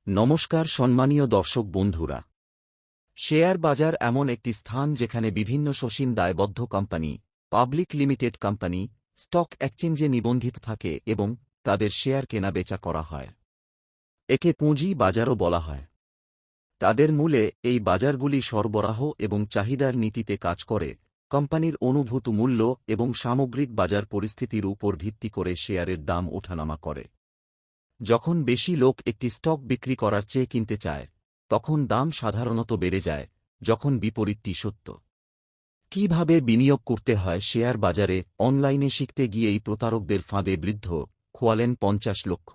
নমস্কার সম্মানীয় দর্শক বন্ধুরা। শেয়ার বাজার এমন একটি স্থান যেখানে বিভিন্ন সসীম দায়বদ্ধ company, public limited company, stock এক্সচেঞ্জে নিবন্ধিত থাকে এবং তাদের শেয়ার কেনাবেচা করা হয়। একে পুঁজি বাজারও বলা হয়। তাদের মূলে এই বাজারগুলি সরবরাহ এবং চাহিদার নীতিতে কাজ করে, কোম্পানির অনুভূত মূল্য এবং সামগ্রিক বাজার পরিস্থিতির উপর ভিত্তি করে শেয়ারের দাম ওঠানামা করে। যখন বেশি লোক একটি স্টক বিক্রি করার চেয়ে কিনতে চায়, তখন দাম সাধারণত বেড়ে যায়, যখন বিপরীতটি সত্য। কিভাবে বিনিয়োগ করতে হয় শেয়ার বাজারে অনলাইনে শিখতে গিয়েই প্রতারকদের ফাঁদে বৃদ্ধ খোয়ালেন ৫০ লক্ষ।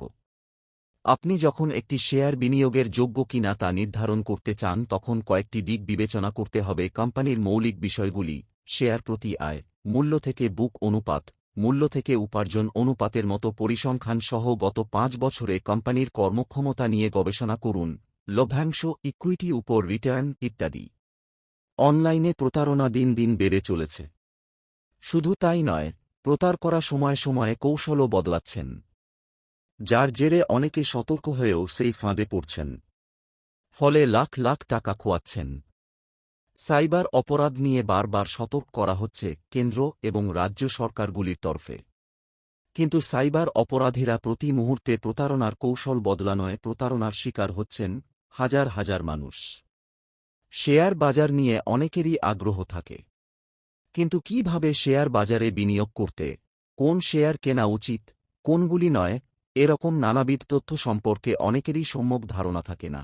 আপনি যখন একটি শেয়ার বিনিয়োগের যোগ্য কিনা তা নির্ধারণ করতে চান, তখন কয়েকটি দিক বিবেচনা করতে হবে। কোম্পানির মৌলিক বিষয়গুলি: শেয়ার প্রতি আয়, মূল্য থেকে বুক অনুপাত, মূল্য থেকে উপার্জন অনুপাতের মতো পরিসংখ্যান সহ গত ৫ বছরে কোম্পানির কর্মক্ষমতা নিয়ে গবেষণা করুন, লভ্যাংশ, ইকুইটি উপর রিটার্ন ইত্যাদি। অনলাইনে প্রতারণা দিন দিন বেড়ে চলেছে। শুধু তাই নয়, প্রতারকরা সময়ে সময়ে কৌশলও বদলাচ্ছেন, যার জেরে অনেকে সতর্ক হয়েও সেই ফাঁদে পড়ছেন, ফলে লাখ লাখ টাকা খোয়াচ্ছেন। সাইবার অপরাধ নিয়ে বারবার সতর্ক করা হচ্ছে কেন্দ্র এবং রাজ্য সরকারগুলির তরফে। কিন্তু সাইবার অপরাধীরা প্রতি মুহূর্তে প্রতারণার কৌশল বদলানোয় প্রতারণার শিকার হচ্ছেন হাজার হাজার মানুষ। শেয়ার বাজার নিয়ে অনেকেরই আগ্রহ থাকে, কিন্তু কিভাবে শেয়ার বাজারে বিনিয়োগ করতে, কোন শেয়ার কেনা উচিত, কোনগুলি নয়, এরকম নানাবিধ তথ্য সম্পর্কে অনেকেরই সম্যক ধারণা থাকে না।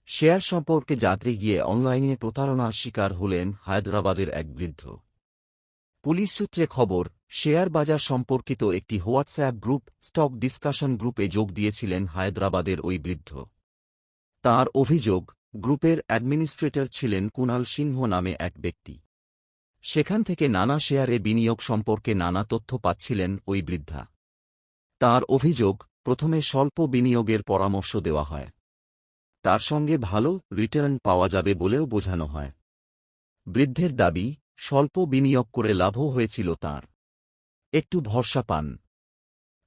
শেয়ার সম্পর্কে জানতে গিয়ে অনলাইনে প্রতারণার শিকার হলেন হায়দ্রাবাদের এক বৃদ্ধ। পুলিশ সূত্রে খবর, শেয়ার বাজার সম্পর্কিত একটি হোয়াটসঅ্যাপ গ্রুপ, স্টক ডিসকাশন গ্রুপে যোগ দিয়েছিলেন হায়দ্রাবাদের ওই বৃদ্ধ। তাঁর অভিযোগ, গ্রুপের অ্যাডমিনিস্ট্রেটর ছিলেন কুণাল সিংহ নামে এক ব্যক্তি। সেখান থেকে নানা শেয়ারে বিনিয়োগ সম্পর্কে নানা তথ্য পাচ্ছিলেন ওই বৃদ্ধা। তাঁর অভিযোগ, প্রথমে স্বল্প বিনিয়োগের পরামর্শ দেওয়া হয়, তার সঙ্গে ভালো রিটার্ন পাওয়া যাবে বলেও বোঝানো হয়। বৃদ্ধের দাবি, স্বল্প বিনিয়োগ করে লাভও হয়েছিল তাঁর। একটু ভরসা পান,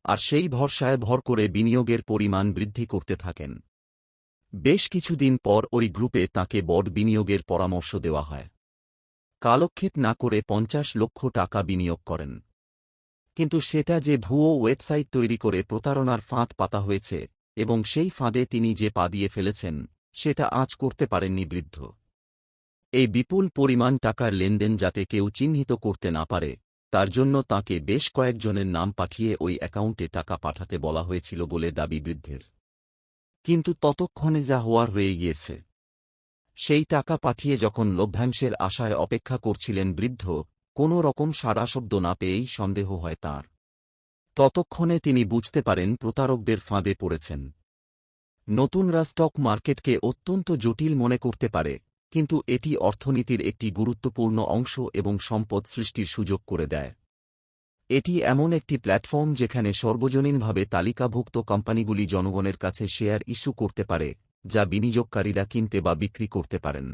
আর সেই ভরসায় ভর করে বিনিয়োগের পরিমাণ বৃদ্ধি করতে থাকেন। বেশ কিছুদিন পর ওই গ্রুপে তাঁকে বড় বিনিয়োগের পরামর্শ দেওয়া হয়। কালক্ষেপ না করে ৫০ লক্ষ টাকা বিনিয়োগ করেন। কিন্তু সেটা যে ভুয়ো ওয়েবসাইট তৈরি করে প্রতারণার ফাঁদ পাতা হয়েছে এবং সেই ফাঁদে তিনি যে পা দিয়ে ফেলেছেন, সেটা আঁচ করতে পারেননি বৃদ্ধ। এই বিপুল পরিমাণ টাকার লেনদেন যাতে কেউ চিহ্নিত করতে না পারে, তার জন্য তাঁকে বেশ কয়েকজনের নাম পাঠিয়ে ওই অ্যাকাউন্টে টাকা পাঠাতে বলা হয়েছিল বলে দাবি বৃদ্ধের। কিন্তু ততক্ষণে যা হওয়ার হয়ে গিয়েছে। সেই টাকা পাঠিয়ে যখন লভ্যাংশের আশায় অপেক্ষা করছিলেন বৃদ্ধ, কোনো রকম সাড়াশব্দ না পেয়েই সন্দেহ হয় তাঁর। ততক্ষণে তিনি বুঝতে পারেন প্রতারকদের ফাঁদে পড়েছেন। নতুনরা স্টক মার্কেটকে অত্যন্ত জটিল মনে করতে পারে, কিন্তু এটি অর্থনীতির একটি গুরুত্বপূর্ণ অংশ এবং সম্পদ সৃষ্টির সুযোগ করে দেয়। এটি এমন একটি প্ল্যাটফর্ম যেখানে সর্বজনীনভাবে তালিকাভুক্ত কোম্পানিগুলি জনগণের কাছে শেয়ার ইস্যু করতে পারে, যা বিনিয়োগকারীরা কিনতে বা বিক্রি করতে পারেন।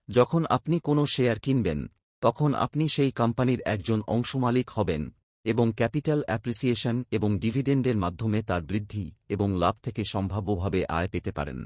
যখন আপনি কোনো শেয়ার কিনবেন, তখন আপনি সেই কোম্পানির একজন অংশমালিক হবেন এবং ক্যাপিটাল অ্যাপ্রিসিয়েশন এবং ডিভিডেন্ডের মাধ্যমে তার বৃদ্ধি এবং লাভ থেকে সম্ভাব্যভাবে আয় পেতে পারেন।